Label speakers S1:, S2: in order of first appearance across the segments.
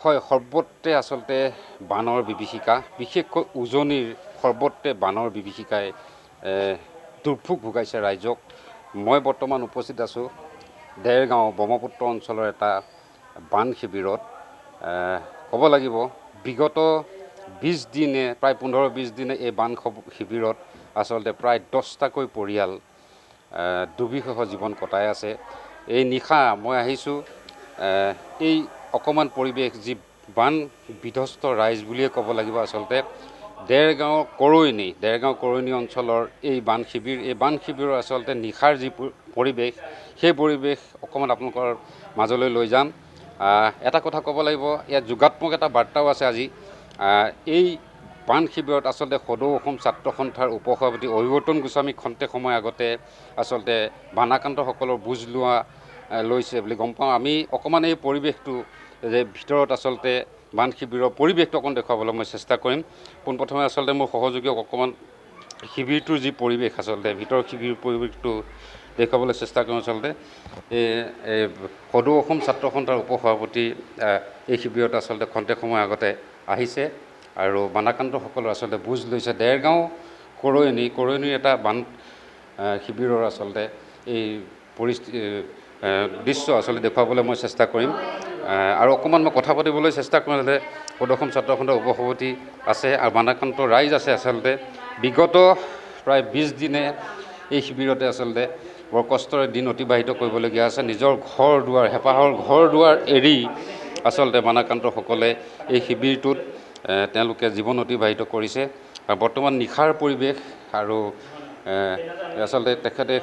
S1: হয়, সৰ্বত্ৰে আচলতে বানৰ বিভীষিকা, বিশেষকৈ উজনিৰ সৰ্বত্ৰে বানৰ বিভীষিকাই দুৰ্ভোগ ভোগাইছে ৰাইজক। মই বৰ্তমান উপস্থিত আছোঁ দেৰগাঁও ব্ৰহ্মপুত্ৰ অঞ্চলৰ এটা বান শিবিৰত। ক'ব লাগিব বিগত 20 দিনে প্ৰায় 15-20 দিনে এই বান শিবিৰত আচলতে প্ৰায় 10টাকৈ পৰিয়াল দুৰ্বিষহ জীৱন কটাই আছে। এই নিশা মই আহিছোঁ এই অকণমান পৰিৱেশ যি বান বিধ্বস্ত ৰাইজ বুলিয়ে ক'ব লাগিব আচলতে দেৰগাঁও কৰৈনী অঞ্চলৰ এই বান শিবিৰৰ আচলতে নিশাৰ যি পৰিৱেশ সেই পৰিৱেশ অকণমান আপোনালোকৰ মাজলৈ লৈ যাম। এটা কথা ক'ব লাগিব, ইয়াত যোগাত্মক এটা বাৰ্তাও আছে আজি। এই বান শিবিৰত আচলতে সদৌ অসম ছাত্ৰ সন্থাৰ উপসভাপতি অভিৱৰ্তন গোস্বামী খন্তেক সময় আগতে আচলতে বানাক্ৰান্তসকলৰ বুজ লৈছে বুলি গম পাওঁ। আমি অকণমান এই পৰিৱেশটো যে ভিতৰত আচলতে বান শিবিৰৰ পৰিৱেশটো অকণ দেখুৱাবলৈ মই চেষ্টা কৰিম। পোনপ্ৰথমে আচলতে মোৰ সহযোগীক অকণমান শিবিৰটোৰ যি পৰিৱেশ আচলতে ভিতৰৰ শিবিৰ পৰিৱেশটো দেখুৱাবলৈ চেষ্টা কৰিম। আচলতে এই সদৌ অসম ছাত্ৰ সন্থাৰ উপসভাপতি এই শিবিৰত আচলতে খন্তেক সময় আগতে আহিছে আৰু বানাক্ৰান্তসকলৰ আচলতে বুজ লৈছে। দেৰগাঁও কৰৈনীৰ এটা বান শিবিৰৰ আচলতে এই দৃশ্য আচলতে দেখুৱাবলৈ মই চেষ্টা কৰিম আৰু অকণমান মই কথা পাতিবলৈ চেষ্টা কৰিম। যাতে সদৌ অসম ছাত্ৰ সন্থাৰ উপসভাপতি আছে আৰু বানাক্ৰান্ত ৰাইজ আছে। আচলতে বিগত প্ৰায় 20 দিনে এই শিবিৰতে আচলতে বৰ কষ্টৰে দিন অতিবাহিত কৰিবলগীয়া আছে। নিজৰ হেঁপাহৰ ঘৰ দুৱাৰ এৰি আচলতে বানাক্ৰান্তসকলে এই শিবিৰটোত তেওঁলোকে জীৱন অতিবাহিত কৰিছে। আৰু বৰ্তমান নিশাৰ পৰিৱেশ আৰু আচলতে তেখেতে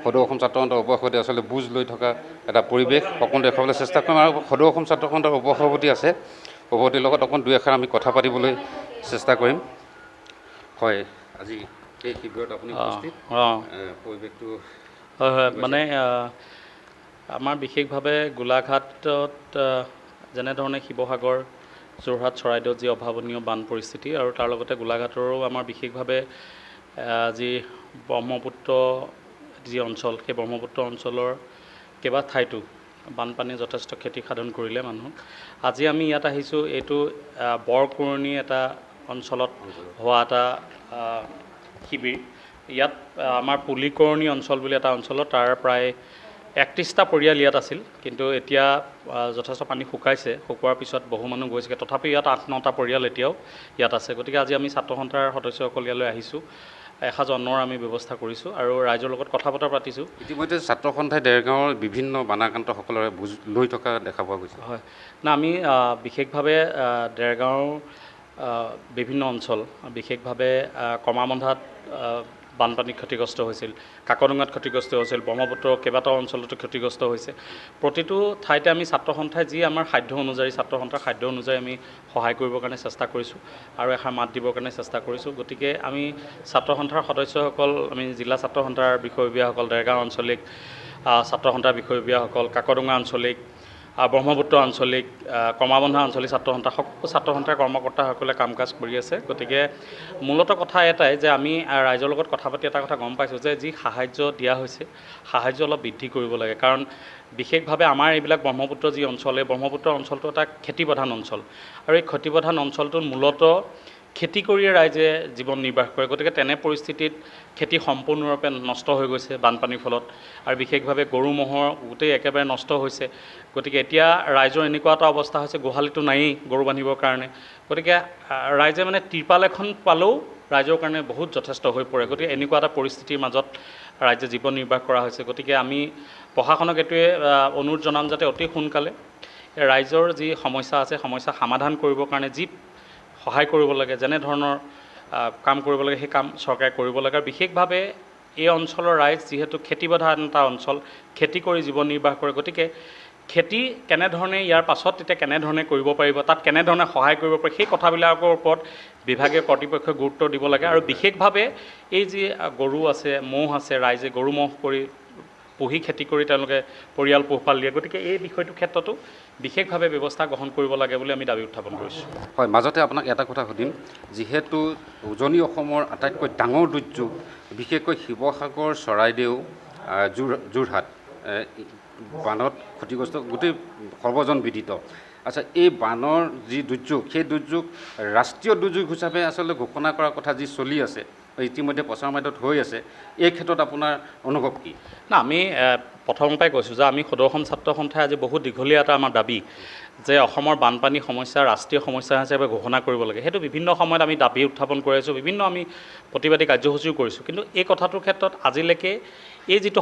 S1: সদৌ অসম ছাত্ৰ সন্থাৰ উপসভাপতি আচলতে বুজ লৈ থকা এটা পৰিৱেশ অকণ দেখুৱাবলৈ চেষ্টা কৰিম। আৰু সদৌ অসম ছাত্ৰ সন্থাৰ উপসভাপতি আছে, সভাপতিৰ লগত অকণ দুই এষাৰ আমি কথা পাতিবলৈ চেষ্টা কৰিম। হয়, আজি এই শিবিৰত আপুনি উপস্থিত, পৰিৱেশটো
S2: হয় মানে আমাৰ বিশেষভাৱে গোলাঘাটত যেনেধৰণে শিৱসাগৰ, যোৰহাট, চৰাইদেউত যি অভাৱনীয় বান পৰিস্থিতি আৰু তাৰ লগতে গোলাঘাটৰো আমাৰ বিশেষভাৱে যি ব্ৰহ্মপুত্ৰ যি অঞ্চল, সেই ব্ৰহ্মপুত্ৰ অঞ্চলৰ কেইবা ঠাইতো বানপানীয়ে যথেষ্ট ক্ষতি সাধন কৰিলে মানুহক। আজি আমি ইয়াত আহিছোঁ, এইটো বৰকৰণী এটা অঞ্চলত হোৱা এটা শিবিৰ। ইয়াত আমাৰ পুলিকৰণী অঞ্চল বুলি এটা অঞ্চলত তাৰ প্ৰায় 31টা পৰিয়াল ইয়াত আছিল, কিন্তু এতিয়া যথেষ্ট পানী শুকোৱাৰ পিছত বহু মানুহ গৈছেগৈ। তথাপি ইয়াত 8-9টা পৰিয়াল এতিয়াও ইয়াত আছে। গতিকে আজি আমি ছাত্ৰ সন্থাৰ সদস্যসকল ইয়ালৈ আহিছোঁ, এসাঁজ অন্নৰ আমি ব্যৱস্থা কৰিছোঁ আৰু ৰাইজৰ লগত কথা বতৰা পাতিছোঁ।
S1: ইতিমধ্যে ছাত্ৰ সন্থাই দেৰগাঁৱৰ বিভিন্ন বানাক্ৰান্তসকলৰে বুজ লৈ থকা দেখা পোৱা গৈছে।
S2: হয়, আমি বিশেষভাৱে দেৰগাঁৱৰ বিভিন্ন অঞ্চল, বিশেষভাৱে কমাৰবন্ধাত বানপানী ক্ষতিগ্ৰস্ত হৈছিল, কাকডোঙাত ক্ষতিগ্ৰস্ত হৈছিল, ব্ৰহ্মপুত্ৰৰ কেইবাটাও অঞ্চলতো ক্ষতিগ্ৰস্ত হৈছে। প্ৰতিটো ঠাইতে আমি ছাত্ৰ সন্থাই যি আমাৰ সাধ্য অনুযায়ী, ছাত্ৰ সন্থাৰ সাধ্য অনুযায়ী আমি সহায় কৰিবৰ কাৰণে চেষ্টা কৰিছোঁ আৰু এষাৰ মাত দিবৰ কাৰণে চেষ্টা কৰিছোঁ। গতিকে আমি ছাত্ৰ সন্থাৰ সদস্যসকল, আমি জিলা ছাত্ৰ সন্থাৰ বিষয়ববীয়াসকল, দেৰগাঁও আঞ্চলিক ছাত্ৰ সন্থাৰ বিষয়ববীয়াসকল, কাকডোঙা আঞ্চলিক, ব্ৰহ্মপুত্ৰ আঞ্চলিক, কমাৰবন্ধা আঞ্চলিক ছাত্ৰ সন্থা, সকলো ছাত্ৰ সন্থাৰ কৰ্মকৰ্তাসকলে কাম কাজ কৰি আছে। গতিকে মূলতঃ কথা এটাই যে আমি ৰাইজৰ লগত কথা পাতি এটা কথা গম পাইছোঁ যে যি সাহাৰ্য দিয়া হৈছে, সাহাৰ্য অলপ বৃদ্ধি কৰিব লাগে। কাৰণ বিশেষভাৱে আমাৰ এইবিলাক ব্ৰহ্মপুত্ৰ যি অঞ্চল, এই ব্ৰহ্মপুত্ৰ অঞ্চলটো এটা খেতিপ্ৰধান অঞ্চল আৰু এই খেতিপ্ৰধান অঞ্চলটোত মূলতঃ খেতি কৰিয়ে ৰাইজে জীৱন নিৰ্বাহ কৰে। গতিকে তেনে পৰিস্থিতিত খেতি সম্পূৰ্ণৰূপে নষ্ট হৈ গৈছে বানপানীৰ ফলত আৰু বিশেষভাৱে গৰু ম'হৰ গোটেই একেবাৰে নষ্ট হৈছে। গতিকে এতিয়া ৰাইজৰ এনেকুৱা এটা অৱস্থা হৈছে, গোহালিটো নায়েই গৰু বান্ধিবৰ কাৰণে। গতিকে ৰাইজে মানে ত্ৰিপাল এখন পালেও ৰাইজৰ কাৰণে বহুত যথেষ্ট হৈ পৰে। গতিকে এনেকুৱা এটা পৰিস্থিতিৰ মাজত ৰাইজে জীৱন নিৰ্বাহ কৰা হৈছে। গতিকে আমি প্ৰশাসনক এইটোৱে অনুৰোধ জনাম যাতে অতি সোনকালে ৰাইজৰ যি সমস্যা আছে, সমস্যা সমাধান কৰিবৰ কাৰণে যি সহায় কৰিব লাগে, যেনেধৰণৰ কাম কৰিব লাগে সেই কাম চৰকাৰে কৰিব লাগে। আৰু বিশেষভাৱে এই অঞ্চলৰ ৰাইজ যিহেতু খেতিপ্ৰধান এটা অঞ্চল, খেতি কৰি জীৱন নিৰ্বাহ কৰে। গতিকে খেতি কেনেধৰণে ইয়াৰ পাছত তেতিয়া কেনেধৰণে কৰিব পাৰিব, তাত কেনেধৰণে সহায় কৰিব পাৰি, সেই কথাবিলাকৰ ওপৰত বিভাগীয় কৰ্তৃপক্ষই গুৰুত্ব দিব লাগে। আৰু বিশেষভাৱে এই যি গৰু আছে, ম'হ আছে, ৰাইজে গৰু ম'হ পুহি খেতি কৰি তেওঁলোকে পৰিয়াল পোহপাল দিয়ে। গতিকে এই বিষয়টোৰ ক্ষেত্ৰতো বিশেষভাৱে ব্যৱস্থা গ্ৰহণ কৰিব লাগে বুলি আমি দাবী উত্থাপন কৰিছোঁ।
S1: হয়, মাজতে আপোনাক এটা কথা সুধিম, যিহেতু উজনি অসমৰ আটাইতকৈ ডাঙৰ দুৰ্যোগ, বিশেষকৈ শিৱসাগৰ, চৰাইদেউ, যোৰহাট বানত ক্ষতিগ্ৰস্ত, গোটেই সৰ্বজন বিদিত। আচ্ছা, এই বানৰ যি দুৰ্যোগ, সেই দুৰ্যোগ ৰাষ্ট্ৰীয় দুৰ্যোগ হিচাপে আচলতে ঘোষণা কৰাৰ কথা যি চলি আছে, ইতিমধ্যে প্ৰচাৰ মাধ্যমত হৈ আছে, এই ক্ষেত্ৰত আপোনাৰ অনুভৱ কি?
S2: না, আমি প্ৰথমৰ পৰাই কৈছোঁ যে আমি সদৌ অসম ছাত্ৰ সন্থাই আজি বহুত দীঘলীয়া এটা আমাৰ দাবী যে অসমৰ বানপানী সমস্যা ৰাষ্ট্ৰীয় সমস্যা হিচাপে ঘোষণা কৰিব লাগে। সেইটো বিভিন্ন সময়ত আমি দাবী উত্থাপন কৰি আছোঁ, বিভিন্ন আমি প্ৰতিবাদী কাৰ্যসূচীও কৰিছোঁ। কিন্তু এই কথাটোৰ ক্ষেত্ৰত আজিলৈকে এই যিটো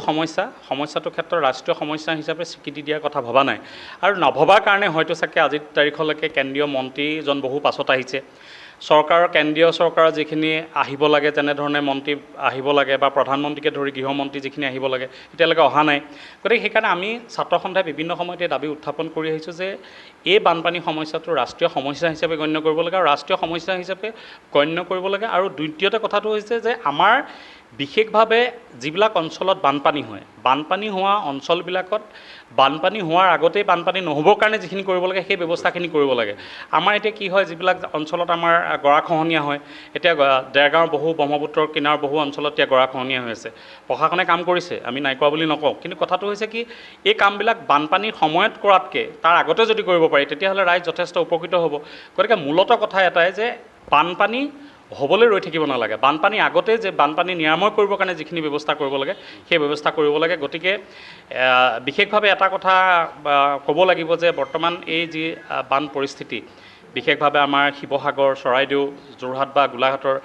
S2: সমস্যাটোৰ ক্ষেত্ৰত ৰাষ্ট্ৰীয় সমস্যা হিচাপে স্বীকৃতি দিয়াৰ কথা ভবা নাই। আৰু নভবাৰ কাৰণে হয়তো চাগে আজিৰ তাৰিখলৈকে কেন্দ্ৰীয় মন্ত্ৰীজন বহু পাছত আহিছে। কেন্দ্ৰীয় চৰকাৰৰ যিখিনি আহিব লাগে, তেনেধৰণে মন্ত্ৰী আহিব লাগে বা প্ৰধানমন্ত্ৰীকে ধৰি গৃহমন্ত্ৰী যিখিনি আহিব লাগে, এতিয়ালৈকে অহা নাই। গতিকে সেইকাৰণে আমি ছাত্ৰ সন্থাই বিভিন্ন সময়তে দাবী উত্থাপন কৰি আহিছোঁ যে এই বানপানী সমস্যাটো ৰাষ্ট্ৰীয় সমস্যা হিচাপে গণ্য কৰিব লাগে আৰু ৰাষ্ট্ৰীয় সমস্যা হিচাপে গণ্য কৰিব লাগে। আৰু দ্বিতীয়তে কথাটো হৈছে যে আমাৰ বিশেষভাৱে যিবিলাক অঞ্চলত বানপানী হয়, বানপানী হোৱা অঞ্চলবিলাকত বানপানী হোৱাৰ আগতেই বানপানী নহ'বৰ কাৰণে যিখিনি কৰিব লাগে সেই ব্যৱস্থাখিনি কৰিব লাগে। আমাৰ এতিয়া কি হয়, যিবিলাক অঞ্চলত আমাৰ গৰাখহনীয়া হয়, এতিয়া দেৰগাঁৱৰ ব্ৰহ্মপুত্ৰৰ কিনাৰৰ বহু অঞ্চলত এতিয়া গৰাখহনীয়া হৈ আছে। প্ৰশাসনে কাম কৰিছে, আমি নাই কৰা বুলি নকওঁ, কিন্তু কথাটো হৈছে কি, এই কামবিলাক বানপানীৰ সময়ত কৰাতকৈ তাৰ আগতে যদি কৰিব পাৰি তেতিয়াহ'লে ৰাইজ যথেষ্ট উপকৃত হ'ব। গতিকে মূলতঃ কথা এটাই যে বানপানী হ'বলৈ ৰৈ থাকিব নালাগে, বানপানী আগতে যে বানপানী নিৰাময় কৰিবৰ কাৰণে যিখিনি ব্যৱস্থা কৰিব লাগে সেই ব্যৱস্থা কৰিব লাগে। গতিকে বিশেষভাৱে এটা কথা ক'ব লাগিব যে বৰ্তমান এই যি বান পৰিস্থিতি, বিশেষভাৱে আমাৰ শিৱসাগৰ, চৰাইদেউ, যোৰহাট বা গোলাঘাটৰ,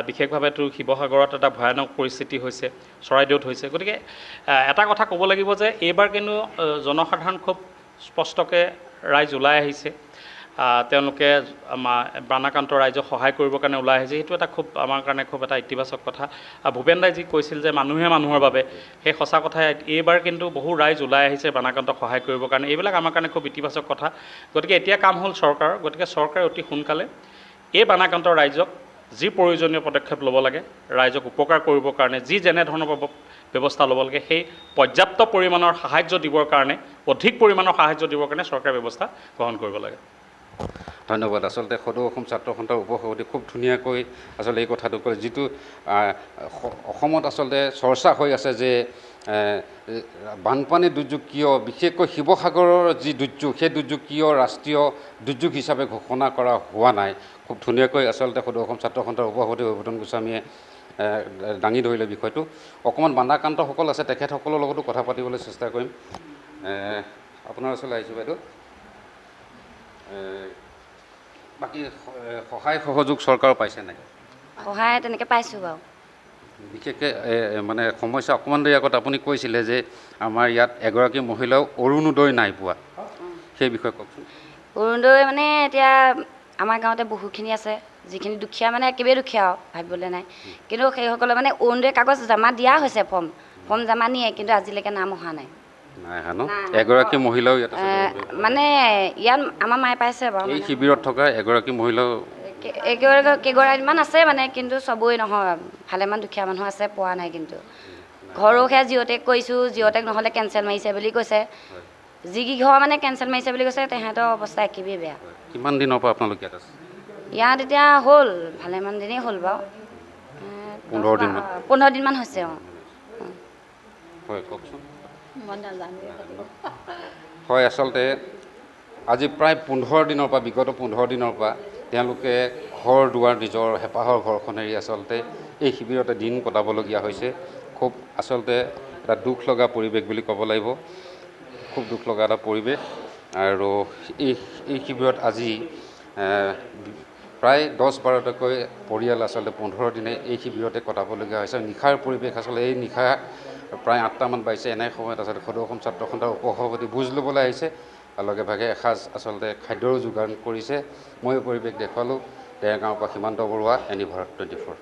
S2: বিশেষভাৱেতো শিৱসাগৰত এটা ভয়ানক পৰিস্থিতি হৈছে, চৰাইদেউত হৈছে। গতিকে এটা কথা ক'ব লাগিব যে এইবাৰ কিন্তু জনসাধাৰণ খুব স্পষ্টকৈ ৰাইজ ওলাই আহিছে, তেওঁলোকে আমাৰ বানাক্ৰান্ত ৰাইজক সহায় কৰিবৰ কাৰণে ওলাই আহিছে। সেইটো এটা আমাৰ কাৰণে খুব এটা ইতিবাচক কথা। ভূপেন দাই যি কৈছিল যে মানুহে মানুহৰ বাবে, সেই সঁচা কথাই এইবাৰ কিন্তু বহু ৰাইজ ওলাই আহিছে বানাক্ৰান্তক সহায় কৰিবৰ কাৰণে। এইবিলাক আমাৰ কাৰণে খুব ইতিবাচক কথা। গতিকে এতিয়া কাম হ'ল চৰকাৰৰ, গতিকে চৰকাৰে অতি সোনকালে এই বানাক্ৰান্ত ৰাইজক যি প্ৰয়োজনীয় পদক্ষেপ ল'ব লাগে, ৰাইজক উপকাৰ কৰিবৰ কাৰণে যি যেনেধৰণৰ ব্যৱস্থা ল'ব লাগে, সেই পৰ্যাপ্ত পৰিমাণৰ সাহাৰ্য দিবৰ কাৰণে, অধিক পৰিমাণৰ সাহাৰ্য দিবৰ কাৰণে চৰকাৰে ব্যৱস্থা গ্ৰহণ কৰিব লাগে।
S1: ধন্যবাদ। আচলতে সদৌ অসম ছাত্ৰ সন্থাৰ উপসভাপতি খুব ধুনীয়াকৈ আচলতে এই কথাটো কয়, যিটো অসমত আচলতে চৰ্চা হৈ আছে যে বানপানী দুৰ্যোগ কিয়, বিশেষকৈ শিৱসাগৰৰ যি দুৰ্যোগ, সেই দুৰ্যোগ কিয় ৰাষ্ট্ৰীয় দুৰ্যোগ হিচাপে ঘোষণা কৰা হোৱা নাই। খুব ধুনীয়াকৈ আচলতে সদৌ অসম ছাত্ৰ সন্থাৰ উপসভাপতি অভিনন্দন গোস্বামীয়ে দাঙি ধৰিলে বিষয়টো। অকণমান বানাক্ৰান্তসকল আছে, তেখেতসকলৰ লগতো কথা পাতিবলৈ চেষ্টা কৰিম। আপোনাৰ ওচৰলৈ আহিছোঁ বাইদেউ। বাকী সহায় সহযোগ চৰকাৰ পাইছে নাই?
S3: সহায় তেনেকৈ পাইছোঁ বাৰু।
S1: বিশেষকৈ মানে সমস্যা অকণমান দেৰি আগত আপুনি কৈছিলে যে আমাৰ ইয়াত এগৰাকী মহিলাও অৰুণোদয় নাই পোৱা, সেই বিষয়ে কওকচোন।
S3: অৰুণোদয় মানে এতিয়া আমাৰ গাঁৱতে বহুখিনি আছে, যিখিনি দুখীয়া মানে একেবাৰে দুখীয়া আৰু ভাবিবলৈ নাই, কিন্তু সেইসকলে মানে অৰুণোদয় কাগজ জমা দিয়া হৈছে, ফৰ্ম জমা নিয়ে, কিন্তু আজিলৈকে নাম অহা নাই।
S1: নাই অহা ন? এগৰাকী মহিলাও ইয়াত
S3: মানে ইয়াত আমাৰ মায়ে পাইছে বাৰু।
S1: এই শিবিৰত থকা এগৰাকী মহিলাও
S3: কেইগৰাকীমান আছে মানে, কিন্তু চবৰে নহয়, ভালেমান দুখীয়া মানুহ আছে, পোৱা নাই। কিন্তু ঘৰো সেয়া জিঅ'টেক কৰিছোঁ, জিঅ'টেক নহ'লে কেঞ্চেল মাৰিছে বুলি কৈছে। যিকেইঘৰ মানে কেঞ্চেল মাৰিছে বুলি কৈছে তেহেঁতৰ অৱস্থা একেবাৰে বেয়া।
S1: কিমান দিনৰ পৰা আপোনালোক ইয়াত আছে?
S3: ইয়াত এতিয়া হ'ল ভালেমান দিনেই হ'ল বাৰু, 15 দিনমান হৈছে।
S1: হয়, কওকচোন। হয়, আচলতে আজি প্ৰায় 15 দিনৰ পৰা, বিগত 15 দিনৰ পৰা তেওঁলোকে ঘৰ দুৱাৰ নিজৰ হেঁপাহৰ ঘৰখন এৰি আচলতে এই শিবিৰতে দিন কটাবলগীয়া হৈছে। খুব আচলতে এটা দুখ লগা পৰিৱেশ বুলি ক'ব লাগিব, খুব দুখ লগা এটা পৰিৱেশ। আৰু এই শিবিৰত আজি প্ৰায় 10-12টাকৈ পৰিয়াল আচলতে 15 দিনে এই শিবিৰতে কটাবলগীয়া হৈছে। নিশাৰ পৰিৱেশ আচলতে এই নিশা প্ৰায় 8টামান বাজিছে। এনে সময়ত আচলতে সদৌ অসম ছাত্ৰ সন্থাৰ উপসভাপতি বুজ ল'বলৈ আহিছে, আৰু লগে ভাগে এসাঁজ আচলতে খাদ্যৰো যোগান কৰিছে। মই এই পৰিৱেশ দেখুৱালোঁ। দেৰগাঁৱৰ পৰা সীমান্ত বৰুৱা, এনি ভাৰত 24।